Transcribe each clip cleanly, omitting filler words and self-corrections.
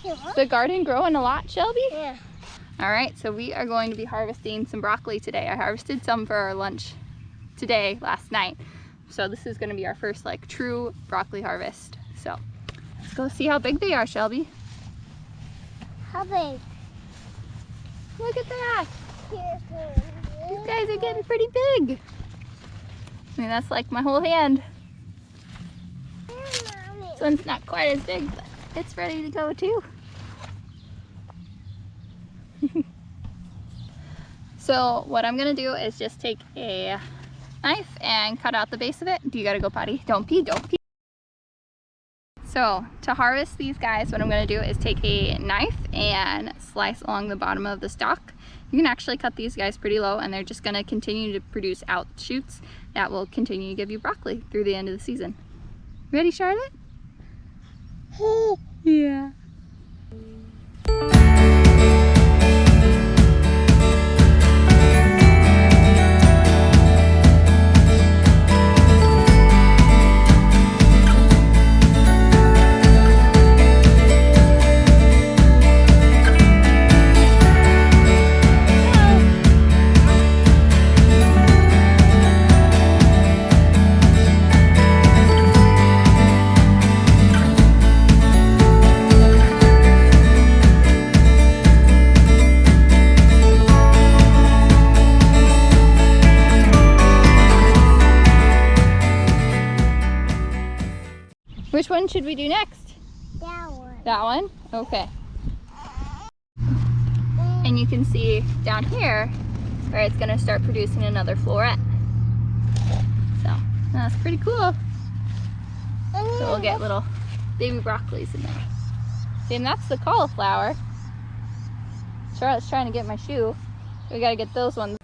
Is the garden growing a lot, Shelby? Yeah. All right, so we are going to be harvesting some broccoli today. I harvested some for our lunch today, last night. So this is gonna be our first like true broccoli harvest. So let's go see how big they are, Shelby. How big? Look at that. These guys are getting pretty big. I mean, that's like my whole hand. This one's not quite as big, but it's ready to go too. So what I'm gonna do is just take a knife and cut out the base of it. You gotta go potty. Don't pee, don't pee. So to harvest these guys, what I'm gonna do is take a knife and slice along the bottom of the stalk. You can actually cut these guys pretty low and they're just gonna continue to produce out shoots that will continue to give you broccoli through the end of the season. Ready, Charlotte? Yeah. Which one should we do next? That one. That one? Okay. And you can see down here where it's going to start producing another floret. So that's pretty cool. So we'll get little baby broccolis in there. See, and that's the cauliflower. Charlotte's trying to get my shoe. We got to get those ones.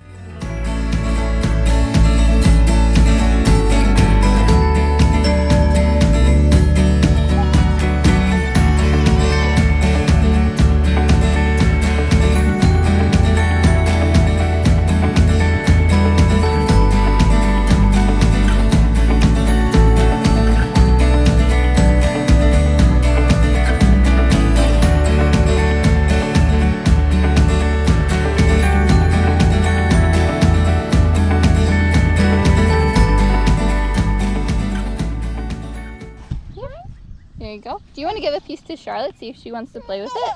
There you go. Do you want to give a piece to Charlotte, see if she wants to play with it?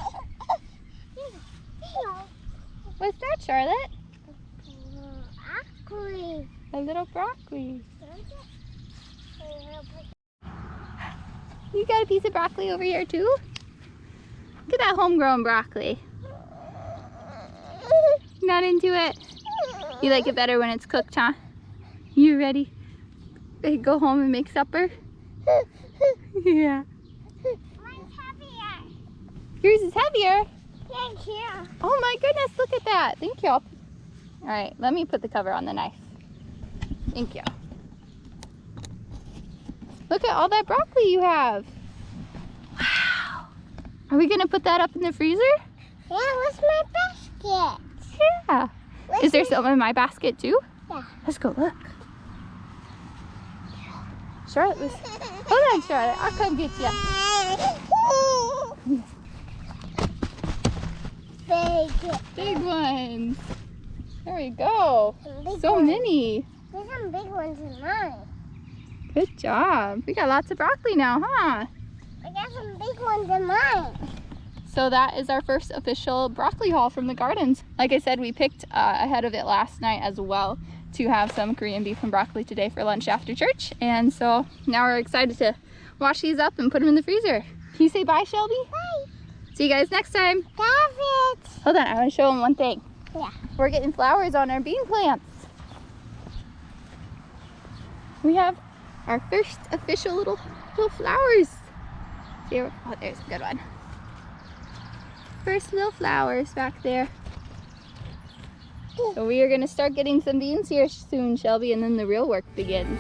What's that, Charlotte? Broccoli. A little broccoli. You got a piece of broccoli over here too? Look at that homegrown broccoli. Not into it? You like it better when it's cooked, huh? You ready? Ready to go home and make supper? Yeah. Mine's heavier. Yours is heavier? Thank you. Oh my goodness, look at that. Thank you. All right, let me put the cover on the knife. Thank you. Look at all that broccoli you have. Wow. Are we gonna put that up in the freezer? Yeah, where's my basket? Yeah. Is there some in my basket too? Yeah. Let's go look. Charlotte was... Hold on, Charlotte. I'll come get you. Big ones. There we go. So many. There's some big ones in mine. Good job. We got lots of broccoli now, huh? I got some big ones in mine. So that is our first official broccoli haul from the gardens. Like I said, we picked ahead of it last night as well to have some Korean beef and broccoli today for lunch after church. And so now we're excited to wash these up and put them in the freezer. Can you say bye, Shelby? Bye. See you guys next time. David. Hold on, I want to show them one thing. Yeah. We're getting flowers on our bean plants. We have our first official little flowers. Here, oh, there's a good one. First little flowers back there. So we are going to start getting some beans here soon, Shelby, and then the real work begins.